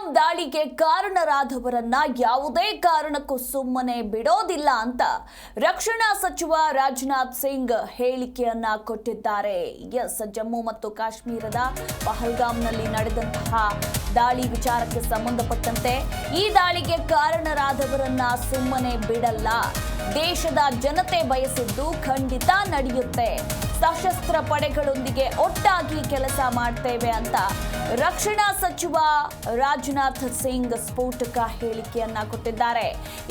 ಪಹಲ್ಗಾಮ್ ದಾಳಿಗೆ ಕಾರಣರಾದವರನ್ನ ಯಾವುದೇ ಕಾರಣಕ್ಕೂ ಸುಮ್ಮನೆ ಬಿಡೋದಿಲ್ಲ ಅಂತ ರಕ್ಷಣಾ ಸಚಿವ ರಾಜನಾಥ್ ಸಿಂಗ್ ಹೇಳಿಕೆಯನ್ನ ಕೊಟ್ಟಿದ್ದಾರೆ. ಎಸ್, ಜಮ್ಮು ಮತ್ತು ಕಾಶ್ಮೀರದ ಪಹಲ್ಗಾಮ್ನಲ್ಲಿ ನಡೆದಂತಹ ದಾಳಿ ವಿಚಾರಕ್ಕೆ ಸಂಬಂಧಪಟ್ಟಂತೆ ಈ ದಾಳಿಗೆ ಕಾರಣರಾದವರನ್ನ ಸುಮ್ಮನೆ ಬಿಡಲ್ಲ. ದೇಶದ ಜನತೆ ಬಯಸಿದ್ದು ಖಂಡಿತ ನಡೆಯುತ್ತೆ. ಸಶಸ್ತ್ರ ಪಡೆಗಳೊಂದಿಗೆ ಒಟ್ಟಾಗಿ ಕೆಲಸ ಮಾಡ್ತೇವೆ ಅಂತ ರಕ್ಷಣಾ ಸಚಿವ ರಾಜನಾಥ್ ಸಿಂಗ್ ಸ್ಫೋಟಕ ಹೇಳಿಕೆಯನ್ನ ಕೊಟ್ಟಿದ್ದಾರೆ.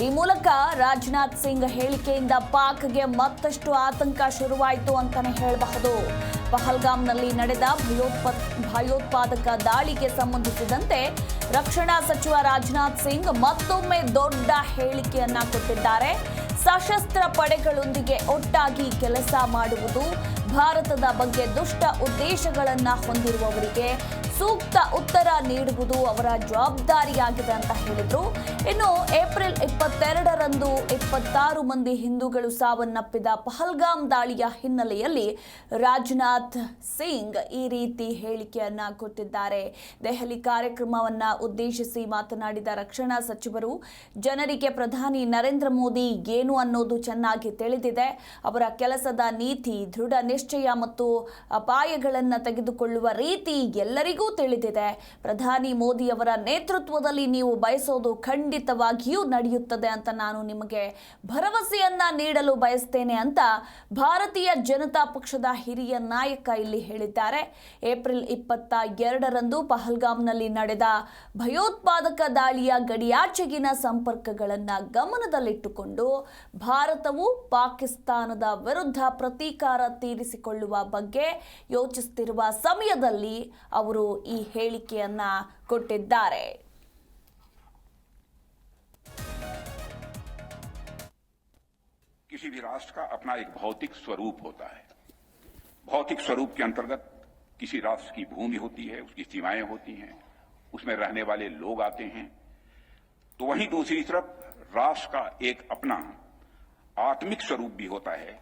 ಈ ಮೂಲಕ ರಾಜನಾಥ್ ಸಿಂಗ್ ಹೇಳಿಕೆಯಿಂದ ಪಾಕ್ಗೆ ಮತ್ತಷ್ಟು ಆತಂಕ ಶುರುವಾಯಿತು ಅಂತಾನೆ ಹೇಳಬಹುದು. ಪಹಲ್ಗಾಮ್ನಲ್ಲಿ ನಡೆದ ಭಯೋತ್ಪಾದಕ ದಾಳಿಗೆ ಸಂಬಂಧಿಸಿದಂತೆ ರಕ್ಷಣಾ ಸಚಿವ ರಾಜನಾಥ್ ಸಿಂಗ್ ಮತ್ತೊಮ್ಮೆ ದೊಡ್ಡ ಹೇಳಿಕೆಯನ್ನ ಕೊಟ್ಟಿದ್ದಾರೆ. ಸಶಸ್ತ್ರ ಪಡೆಗಳೊಂದಿಗೆ ಒಟ್ಟಾಗಿ ಕೆಲಸ ಮಾಡುವುದು, ಭಾರತದ ಬಗ್ಗೆ ದುಷ್ಟ ಉದ್ದೇಶಗಳನ್ನ ಹೊಂದಿರುವವರಿಗೆ ಸೂಕ್ತ ಉತ್ತರ ನೀಡುವುದು ಅವರ ಜವಾಬ್ದಾರಿಯಾಗಿದೆ ಅಂತ ಹೇಳಿದ್ರು. ಇನ್ನು ಏಪ್ರಿಲ್ 22ರಂದು 26 ಮಂದಿ ಹಿಂದೂಗಳು ಸಾವನ್ನಪ್ಪಿದ ಪಹಲ್ಗಾಮ್ ದಾಳಿಯ ಹಿನ್ನೆಲೆಯಲ್ಲಿ ರಾಜನಾಥ್ ಸಿಂಗ್ ಈ ರೀತಿ ಹೇಳಿಕೆಯನ್ನ ಕೊಟ್ಟಿದ್ದಾರೆ. ದೆಹಲಿ ಕಾರ್ಯಕ್ರಮವನ್ನ ಉದ್ದೇಶಿಸಿ ಮಾತನಾಡಿದ ರಕ್ಷಣಾ ಸಚಿವರು, ಜನರಿಗೆ ಪ್ರಧಾನಿ ನರೇಂದ್ರ ಮೋದಿ ಏನು ಅನ್ನೋದು ಚೆನ್ನಾಗಿ ತಿಳಿದಿದೆ. ಅವರ ಕೆಲಸದ ನೀತಿ, ದೃಢ ನಿಶ್ಚಯ ಮತ್ತು ಅಪಾಯಗಳನ್ನು ತೆಗೆದುಕೊಳ್ಳುವ ರೀತಿ ಎಲ್ಲರಿಗೂ ತಿಳಿದಿದೆ. ಪ್ರಧಾನಿ ಮೋದಿಯವರ ನೇತೃತ್ವದಲ್ಲಿ ನೀವು ಬಯಸೋದು ಖಂಡಿತವಾಗಿಯೂ ನಡೆಯುತ್ತದೆ ಅಂತ ನಾನು ನಿಮಗೆ ಭರವಸೆಯನ್ನ ನೀಡಲು ಬಯಸ್ತೇನೆ ಅಂತ ಭಾರತೀಯ ಜನತಾ ಪಕ್ಷದ ಹಿರಿಯ ನಾಯಕ ಇಲ್ಲಿ ಹೇಳಿದ್ದಾರೆ. ಏಪ್ರಿಲ್ 22ರಂದು ಪಹಲ್ಗಾಮ್ನಲ್ಲಿ ನಡೆದ ಭಯೋತ್ಪಾದಕ ದಾಳಿಯ ಗಡಿಯಾಚೆಗಿನ ಸಂಪರ್ಕಗಳನ್ನು ಗಮನದಲ್ಲಿಟ್ಟುಕೊಂಡು ಭಾರತವು ಪಾಕಿಸ್ತಾನದ ವಿರುದ್ಧ ಪ್ರತೀಕಾರ ತೀರಿಸಿಕೊಳ್ಳುವ ಬಗ್ಗೆ ಯೋಚಿಸುತ್ತಿರುವ ಸಮಯದಲ್ಲಿ ಅವರು ಈ ಹೇಳಿಕೆಯನ್ನ ಕೊಟ್ಟಿದ್ದಾರೆ. किसी भी राष्ट्र का अपना एक भौतिक स्वरूप होता है. भौतिक स्वरूप के अंतर्गत किसी राष्ट्र की भूमि होती है, उसकी सीमाएं होती हैं, उसमें रहने वाले लोग आते हैं. तो वहीं दूसरी तरफ राष्ट्र का एक अपना आत्मिक स्वरूप भी होता है,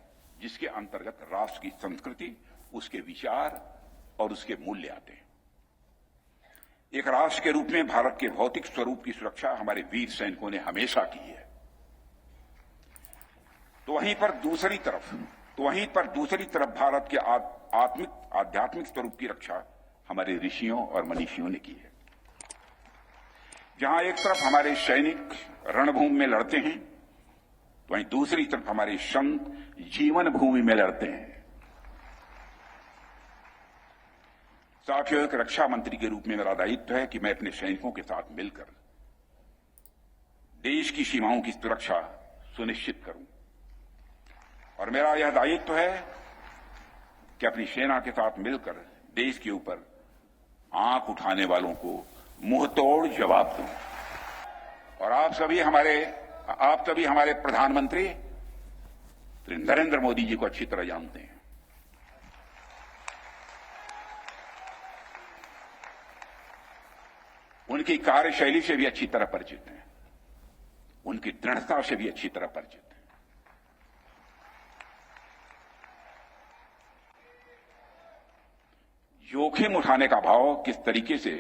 जिसके अंतर्गत राष्ट्र की संस्कृति, उसके विचार और उसके मूल्य आते हैं. एक राष्ट्र के रूप में भारत के भौतिक स्वरूप की सुरक्षा हमारे वीर सैनिकों ने हमेशा की है. तो वहीं पर दूसरी तरफ भारत के आध्यात्मिक स्वरूप की रक्षा हमारे ऋषियों और मनीषियों ने की है. जहां एक तरफ हमारे सैनिक रणभूमि में लड़ते हैं, तो वहीं दूसरी तरफ हमारे संत जीवन भूमि में लड़ते हैं. साथियों, एक रक्षा मंत्री के रूप में मेरा दायित्व है कि मैं अपने सैनिकों के साथ मिलकर देश की सीमाओं की सुरक्षा सुनिश्चित करूं. और मेरा यह दायित्व है कि अपनी सेना के साथ मिलकर देश के ऊपर आंख उठाने वालों को मुंहतोड़ जवाब दूं. और आप सभी हमारे प्रधानमंत्री श्री नरेंद्र मोदी जी को अच्छी तरह जानते हैं. उनकी कार्यशैली से भी अच्छी तरह परिचित हैं, उनकी दृढ़ता से भी अच्छी तरह परिचित हैं. जोखिम उठाने का भाव किस तरीके से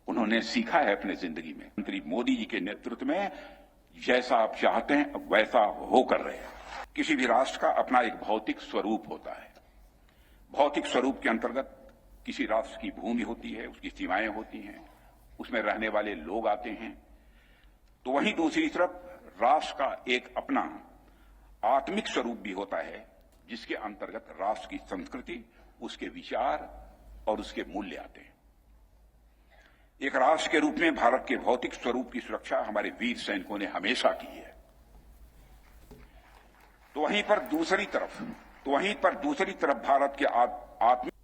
उन्होंने सीखा है अपने जिंदगी में. मंत्री मोदी जी के नेतृत्व में जैसा आप चाहते हैं वैसा हो कर रहे हैं. किसी भी राष्ट्र का अपना एक भौतिक स्वरूप होता है. भौतिक स्वरूप के अंतर्गत किसी राष्ट्र की भूमि होती है, उसकी सीमाएं होती हैं, उसमें रहने वाले लोग आते हैं. तो वहीं दूसरी तरफ राष्ट्र का एक अपना आत्मिक स्वरूप भी होता है, जिसके अंतर्गत राष्ट्र की संस्कृति, उसके विचार और उसके मूल्य आते हैं. एक राष्ट्र के रूप में भारत के भौतिक स्वरूप की सुरक्षा हमारे वीर सैनिकों ने हमेशा की है. तो वहीं पर दूसरी तरफ भारत के आत्मिक